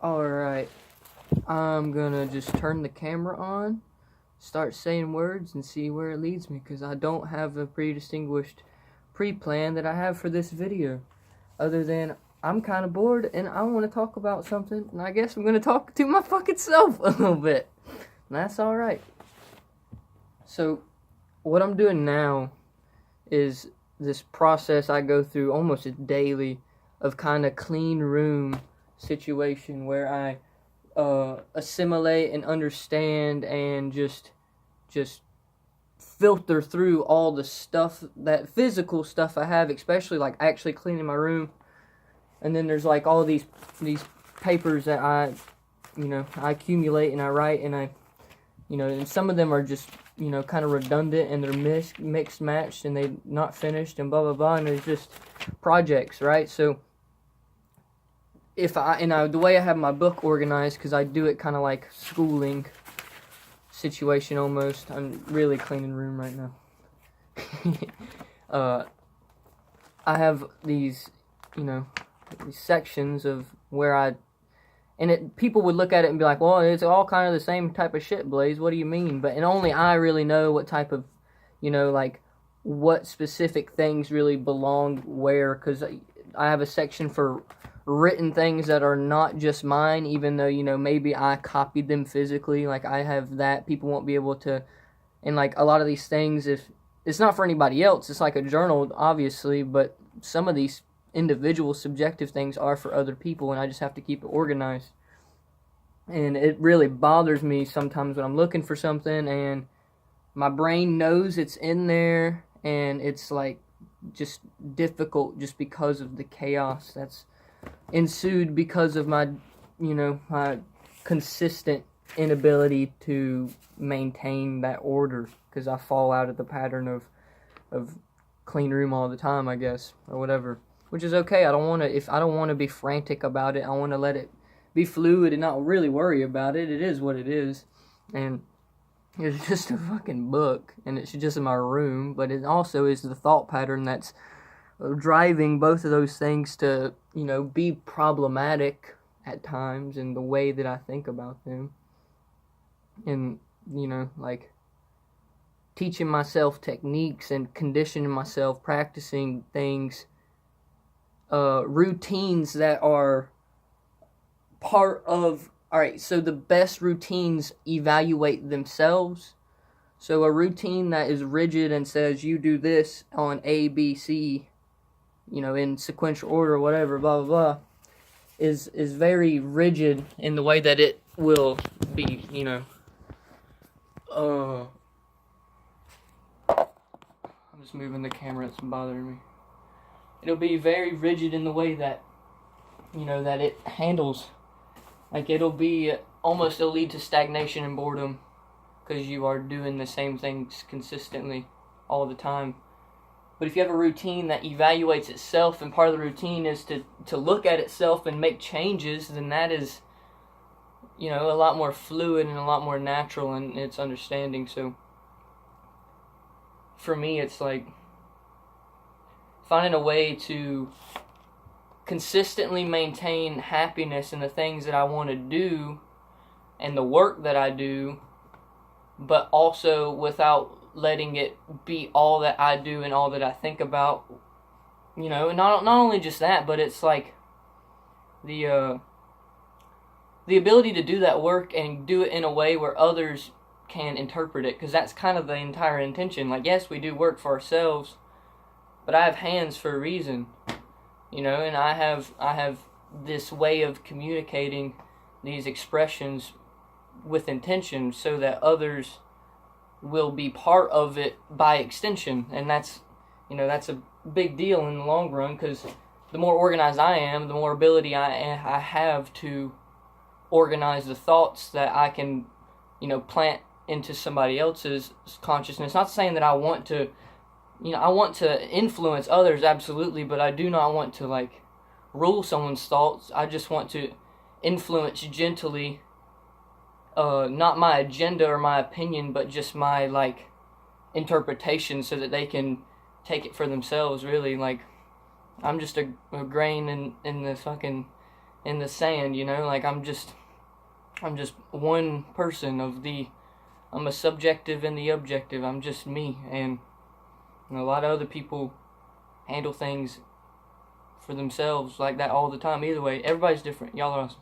Alright, I'm gonna just turn the camera on, start saying words, and see where it leads me, because I don't have a pre-distinguished pre-plan that I have for this video, other than I'm kind of bored, and I want to talk about something, and I guess I'm gonna talk to my fucking self a little bit, and that's alright. So, what I'm doing now is this process I go through almost daily of kind of clean room situation where I assimilate and understand and just filter through all the stuff, that physical stuff I have, especially like actually cleaning my room. And then there's like all these papers that I accumulate and I write, and and some of them are just kind of redundant, and they're mixed matched, and they're not finished, and blah blah blah, and there's just projects, right? So the way I have my book organized, because I do it kind of like schooling situation almost. I'm really cleaning room right now. I have these sections of where people would look at it and be like, well, it's all kind of the same type of shit, Blaze. What do you mean? And only I really know what type of, what specific things really belong where, because I have a section for written things that are not just mine, even though, maybe I copied them physically. Like, I have that. People won't be able to, and like a lot of these things, if it's not for anybody else, it's like a journal, obviously, but some of these individual subjective things are for other people, and I just have to keep it organized. And it really bothers me sometimes when I'm looking for something and my brain knows it's in there, and it's like just difficult just because of the chaos that's ensued because of my my consistent inability to maintain that order, because I fall out of the pattern of clean room all the time, I guess, or whatever. Which is okay. I don't want to be frantic about it. I want to let it be fluid and not really worry about it. It is what it is. And it's just a fucking book, and it's just in my room, but it also is the thought pattern that's driving both of those things to, be problematic at times in the way that I think about them. And, like teaching myself techniques and conditioning myself, practicing things, routines that are part of, alright, so the best routines evaluate themselves. So a routine that is rigid and says you do this on A, B, C, in sequential order or whatever, blah, blah, blah, is very rigid in the way that it will be, I'm just moving the camera, it's bothering me. It'll be very rigid in the way that, that it handles. Like, it'll lead to stagnation and boredom, because you are doing the same things consistently all the time. But if you have a routine that evaluates itself, and part of the routine is to look at itself and make changes, then that is, a lot more fluid and a lot more natural in its understanding. So, for me, it's like finding a way to consistently maintain happiness in the things that I want to do and the work that I do, but also without letting it be all that I do and all that I think about. Not only just that, but it's like the ability to do that work and do it in a way where others can interpret it, because that's kind of the entire intention. Like, yes, we do work for ourselves, but I have hands for a reason, and I have this way of communicating these expressions with intention so that others will be part of it by extension. And that's a big deal in the long run, because the more organized I am, the more ability I have to organize the thoughts that I can, plant into somebody else's consciousness. Not saying that I want to I want to influence others, absolutely, but I do not want to, rule someone's thoughts. I just want to influence gently, not my agenda or my opinion, but just my, interpretation, so that they can take it for themselves, really. I'm just a grain in the fucking in the sand, you know, like I'm just one person I'm a subjective and the objective. I'm just me, and a lot of other people handle things for themselves like that all the time. Either way, everybody's different. Y'all are awesome.